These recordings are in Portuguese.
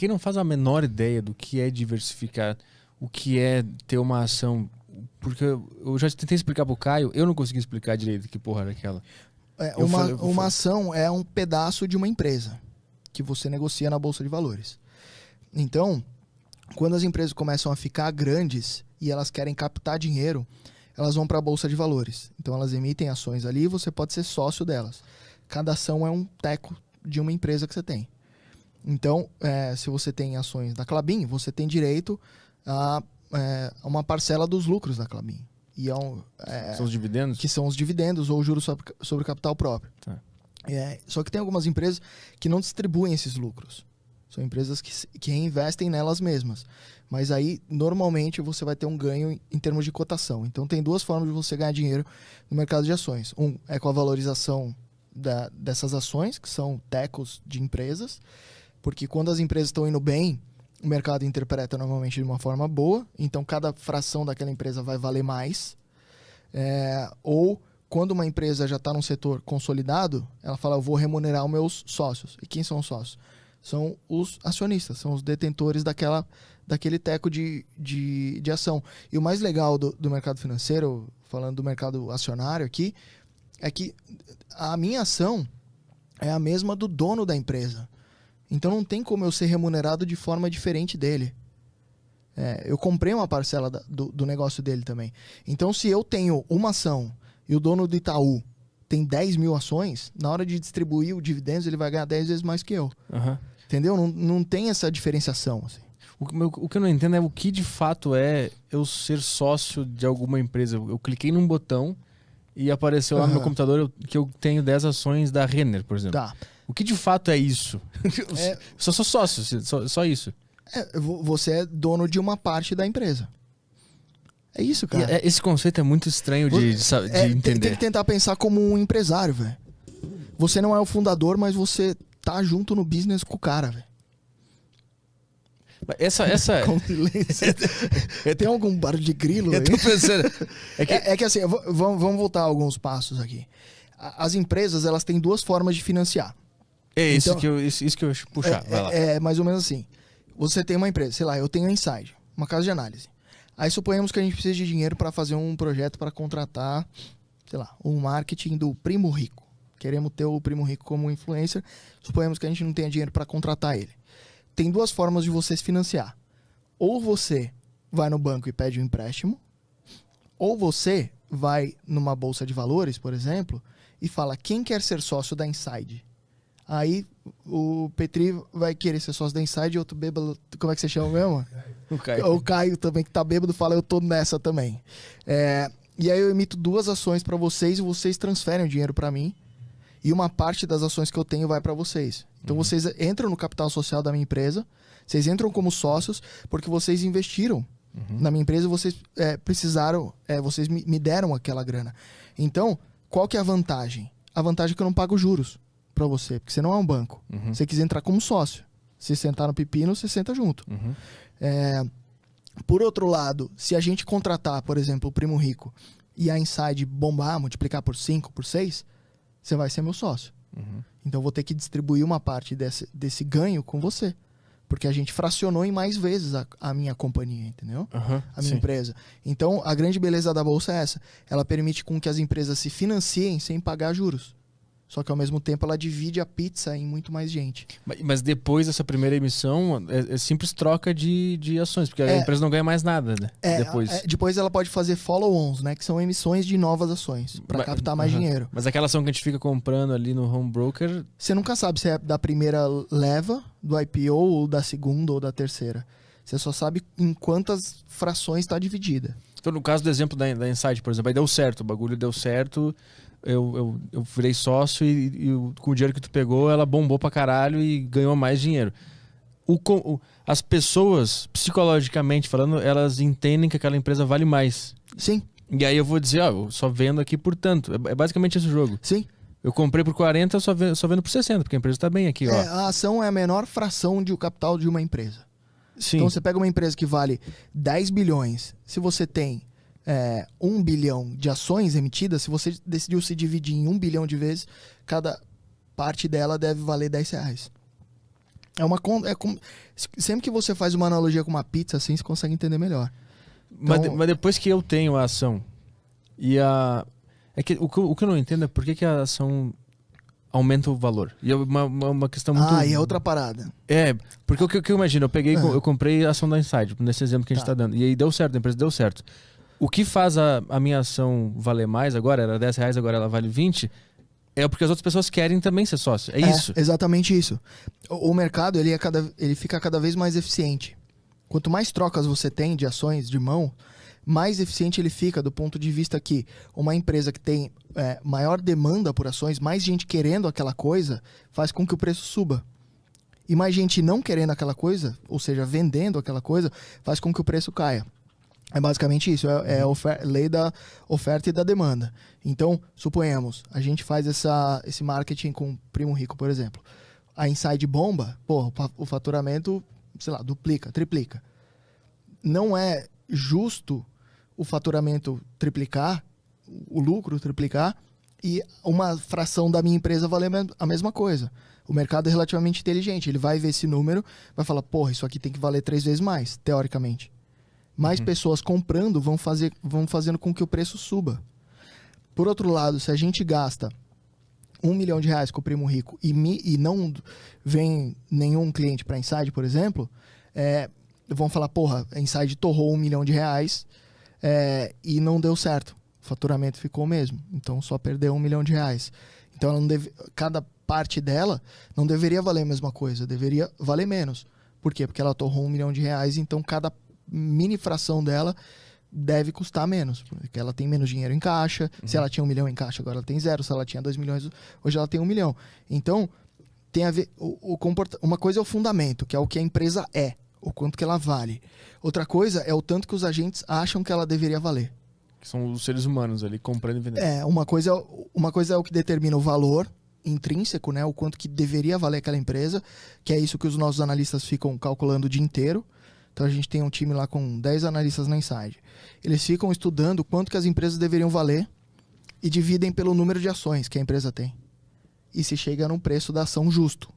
quem não faz a menor ideia do que é diversificar, o que é ter uma ação... Porque eu já tentei explicar pro Caio, eu não consegui explicar direito que porra era aquela. Uma ação é um pedaço de uma empresa que você negocia na Bolsa de Valores. Então, quando as empresas começam a ficar grandes e elas querem captar dinheiro, elas vão para a Bolsa de Valores. Então, elas emitem ações ali e você pode ser sócio delas. Cada ação é um teco de uma empresa que você tem. Então, se você tem ações da Klabin, você tem direito a uma parcela dos lucros da Klabin. E são os dividendos? Que são os dividendos ou juros sobre capital próprio. Tá. Só que tem algumas empresas que não distribuem esses lucros. São empresas que reinvestem nelas mesmas. Mas aí, normalmente, você vai ter um ganho em termos de cotação. Então, tem duas formas de você ganhar dinheiro no mercado de ações. Um é com a valorização dessas ações, que são tecos de empresas. Porque quando as empresas estão indo bem, o mercado interpreta normalmente de uma forma boa. Então, cada fração daquela empresa vai valer mais. Ou, quando uma empresa já está num setor consolidado, ela fala, eu vou remunerar os meus sócios. E quem são os sócios? São os acionistas, são os detentores daquele teco de ação. E o mais legal do mercado financeiro, falando do mercado acionário aqui, é que a minha ação é a mesma do dono da empresa. Então não tem como eu ser remunerado de forma diferente dele. Eu comprei uma parcela do negócio dele também. Então, se eu tenho uma ação e o dono do Itaú tem 10 mil ações, na hora de distribuir o dividendos, ele vai ganhar 10 vezes mais que eu. Uhum. Entendeu? Não tem essa diferenciação. Assim. O que eu não entendo é o que de fato é eu ser sócio de alguma empresa. Eu cliquei num botão e apareceu lá no meu computador que eu tenho 10 ações da Renner, por exemplo. Tá. O que de fato é isso? Eu só sou sócio, só isso. Você é dono de uma parte da empresa. É isso, cara. Esse conceito é muito estranho de entender. Tem que tentar pensar como um empresário, velho. Você não é o fundador, mas você tá junto no business com o cara, velho. Essa... Tem algum barulho de grilo aí? Eu tô pensando... É que assim, vamos voltar alguns passos aqui. As empresas, elas têm duas formas de financiar. Isso que eu puxar. Vai lá. É mais ou menos assim. Você tem uma empresa, sei lá, eu tenho a Inside, uma casa de análise. Aí suponhamos que a gente precisa de dinheiro para fazer um projeto para contratar, sei lá, um marketing do Primo Rico. Queremos ter o Primo Rico como influencer. Suponhamos que a gente não tenha dinheiro para contratar ele. Tem duas formas de você se financiar. Ou você vai no banco e pede um empréstimo, ou você vai numa bolsa de valores, por exemplo, e fala, quem quer ser sócio da Inside? Aí o Petri vai querer ser sócio da Inside e outro bêbado, como é que você chama mesmo? O Caio também, que tá bêbado, fala, eu tô nessa também. E aí eu emito duas ações para vocês e vocês transferem o dinheiro para mim. E uma parte das ações que eu tenho vai para vocês. Então vocês entram no capital social da minha empresa, vocês entram como sócios, porque vocês investiram na minha empresa, vocês precisaram, vocês me deram aquela grana. Então, qual que é a vantagem? A vantagem é que eu não pago juros para você, porque você não é um banco. Você quis entrar como sócio. Se sentar no pepino, você senta junto. Por outro lado, se a gente contratar, por exemplo, o Primo Rico e a Inside bombar, multiplicar por 5, por 6, você vai ser meu sócio. Então eu vou ter que distribuir uma parte desse ganho com você. Porque a gente fracionou em mais vezes a minha companhia, entendeu? A minha empresa. Então a grande beleza da Bolsa é essa. Ela permite com que as empresas se financiem sem pagar juros. Só que ao mesmo tempo ela divide a pizza em muito mais gente. Mas depois dessa primeira emissão, é simples troca de ações, porque a empresa não ganha mais nada, né? Depois ela pode fazer follow-ons, né? Que são emissões de novas ações, para captar mais dinheiro. Mas aquela ação que a gente fica comprando ali no home broker... Você nunca sabe se é da primeira leva, do IPO, ou da segunda, ou da terceira. Você só sabe em quantas frações está dividida. Então, no caso do exemplo da Insight, por exemplo, aí deu certo, o bagulho deu certo... Eu virei sócio e com o dinheiro que tu pegou, ela bombou pra caralho e ganhou mais dinheiro. As pessoas, psicologicamente falando, elas entendem que aquela empresa vale mais. Sim. E aí eu vou dizer, eu só vendo aqui por tanto. É basicamente esse o jogo. Sim. Eu comprei por 40, eu só vendo por 60, porque a empresa tá bem aqui, ó. A ação é a menor fração de capital de uma empresa. Sim. Então você pega uma empresa que vale 10 bilhões, se você tem 1 bilhão de ações emitidas, se você decidiu se dividir em 1 bilhão de vezes, cada parte dela deve valer R$10. Sempre que você faz uma analogia com uma pizza, assim, você consegue entender melhor. Mas depois que eu tenho a ação e a... É que o que eu não entendo é por que a ação aumenta o valor. E é uma questão muito... E é outra parada. Porque o que eu imagino, eu comprei a ação da Inside, nesse exemplo que a gente tá dando. E aí deu certo, a empresa deu certo. O que faz a minha ação valer mais agora, era R$10, agora ela vale 20, é porque as outras pessoas querem também ser sócio. É isso. Exatamente isso. O mercado, ele fica cada vez mais eficiente. Quanto mais trocas você tem de ações de mão, mais eficiente ele fica do ponto de vista que uma empresa que tem maior demanda por ações, mais gente querendo aquela coisa, faz com que o preço suba. E mais gente não querendo aquela coisa, ou seja, vendendo aquela coisa, faz com que o preço caia. É basicamente isso, é a lei da oferta e da demanda. Então, suponhamos, a gente faz esse marketing com Primo Rico, por exemplo. A Inside bomba, o faturamento, sei lá, duplica, triplica. Não é justo o faturamento triplicar, o lucro triplicar, e uma fração da minha empresa valer a mesma coisa. O mercado é relativamente inteligente, ele vai ver esse número, vai falar, isso aqui tem que valer 3 vezes mais, teoricamente. Mais pessoas comprando vão fazendo com que o preço suba. Por outro lado, se a gente gasta R$1 milhão com o Primo Rico e não vem nenhum cliente para a Inside, por exemplo, vão falar, a Inside torrou R$1 milhão e não deu certo. O faturamento ficou o mesmo. Então só perdeu R$1 milhão. Então ela cada parte dela não deveria valer a mesma coisa, deveria valer menos. Por quê? Porque ela torrou R$1 milhão, então cada mini fração dela deve custar menos, porque ela tem menos dinheiro em caixa. Se ela tinha 1 milhão em caixa, agora ela tem 0. Se ela tinha 2 milhões, hoje ela tem 1 milhão. Então, tem a ver, uma coisa é o fundamento, que é o que a empresa o quanto que ela vale. Outra coisa é o tanto que os agentes acham que ela deveria valer. Que são os seres humanos ali, comprando e vendendo. Uma coisa é o que determina o valor intrínseco, né? O quanto que deveria valer aquela empresa, que é isso que os nossos analistas ficam calculando o dia inteiro. Então a gente tem um time lá com 10 analistas na Inside. Eles ficam estudando quanto que as empresas deveriam valer e dividem pelo número de ações que a empresa tem. E se chega num preço da ação justo.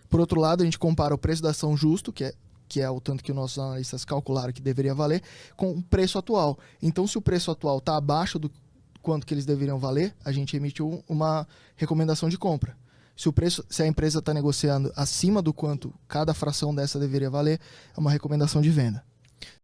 Por outro lado, a gente compara o preço da ação justo, que é o tanto que os nossos analistas calcularam que deveria valer, com o preço atual. Então, se o preço atual está abaixo do quanto que eles deveriam valer, a gente emite uma recomendação de compra. Se a empresa está negociando acima do quanto cada fração dessa deveria valer, é uma recomendação de venda.